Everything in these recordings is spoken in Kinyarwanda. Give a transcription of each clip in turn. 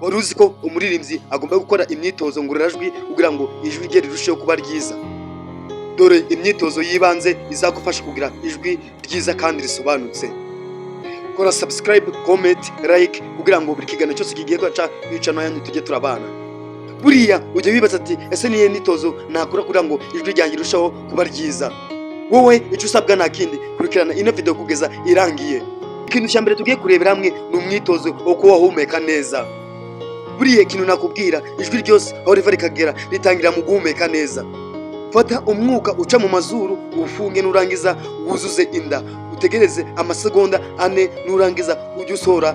wari uzi ko umuririmbyi agomba gukora imyitozo ngororamajwi kugira ngo ijwi rye rirusheho kuba ryiza? Dore imyitozo yibanze izagufasha kugira ijwi ryiza kandi risobanutse. Kora subscribe, comment, like kugira ngo buri kiganiro cyose kigiye kwaca bicano yanyu tujye turabana. Buriya ujye wibaza ati ese niye myitozo nakora kugira ngo ijwi ryanjye rirusheho kuba ryiza? Wowe icyo usabwa nta kindi, kurikirana ino video kugeza irangiye. Ikintu cya mbere tugiye kurebera hamwe ni umwitozo wo kuba wahumeka neza. Buriya ikintu nakubwira, ijwi ryose aho riva rikagera ritangira mu guhumeka neza. Fata umwuka uca mu mazuru, ufunge nurangiza wuzuze inda, utegereze amasegonda 4 nurangiza ujye usohora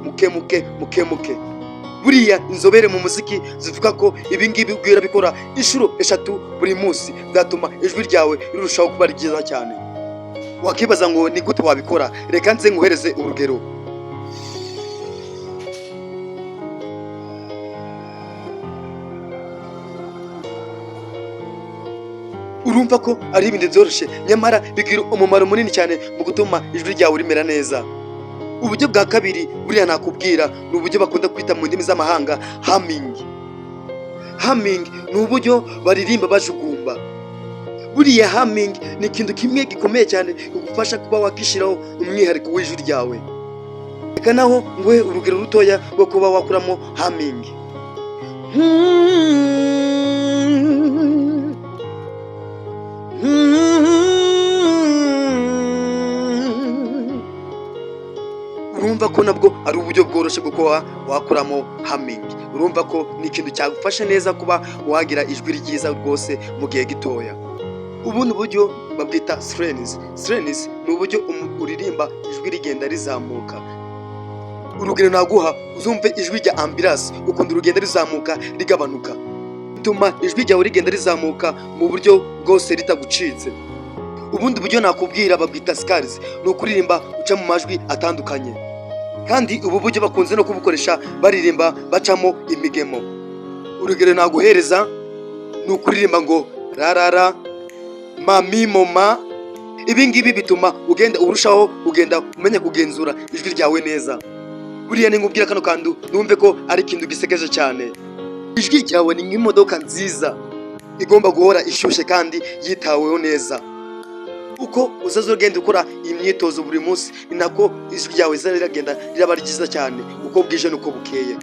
mukemuke. Buriya inzobere mu muziki zivuga ko ibingibi ubwira bikora inshuro 3 buri munsi byatuma ijwi ryawe rirushaho kuba ryiza cyane. Wakibaza ngo ni gute wabikora? Reka nze nguhereze urugero. Urumva ko ari ibintu byoroshye, nyamara bigira umumaro munini cyane mu gutuma ijwi ryawe rimera neza. Uburyo bwa kabiri buriya nakubwira ni uburyo bakunda kwita mu ndimi z'amahanga humming. Humming ni uburyo baririmba bajugumba. Buriya humming ni ikintu kimwe gikomeye cyane kugufasha kuba wakishiraho umwihariko w'ijwi ryawe. Reka naho nguhe urugero rutoya rwo kuba wakuramo humming. Urumva ko nabwo ari uburyo bworoshye bwo kuba wakuramo humming. Urumva ko ni ikintu cyagufasha neza kuba wagira ijwi ryiza rwose mu gihe gitoya. Ubundi buryo babwita strains. Strains ni uburyo uririmba ijwi rigenda rizamuka. Urugero naguha, uzumve ijwi rya ambulance ukuntu rugenda rizamuka rigabanuka, bituma ijwi ryawe rigenda rizamuka mu buryo bwose ritagucitse. Ubundi buryo nakubwira babwita scales, ni ukuririmba uca mu majwi atandukanye, kandi ubu buryo bakunze no kubukoresha baririmba bacamo imigemo. Urugero naguhereza ni ukuririmba ngo rarara mami moma. Ibingibi bituma ugenda urushaho ugenda umenya kugenzura ijwi ryawe neza. Buriya ni ngubwira kano kandu numve ko ari ikintu gisekeje cyane. Ijwi ryawe ni nk'imodoka nziza, igomba guhora ishyushye kandi yitaweho neza. Uko uzaza ugenda ukora imyitozo buri munsi, ni nako ijwi ryawe riragenda riraba ryiza cyane uko bwije nuko bukeye.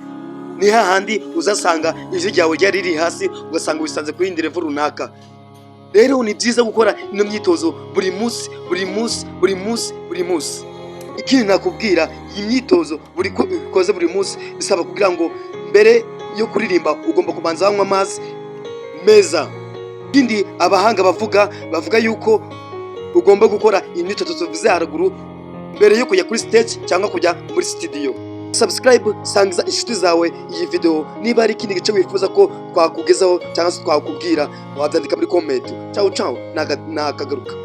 Ni hahandi uzasanga ijwi ryawe ryari riri hasi ugasanga wisanze kuri indi level runaka. Rero ni byiza gukora ino myitozo buri munsi. Ikindi nakubwira, iyi myitozo buri koze buri munsi bisaba kugira ngo mbere yo kuririmba ugomba kubanza wanywa amazi meza. Ikindi abahanga bavuga yuko ugomba gukora imyitozo tuvuze haruguru mbere yo kujya kuri stage cyangwa kujya muri studio. Subscribe, sangiza inshuti zawe iyi video. Niba ari ikindi gice wifuza ko twakugezaho cyangwa se twakubwira, wabyandika muri comment. Ciao nakagaruka.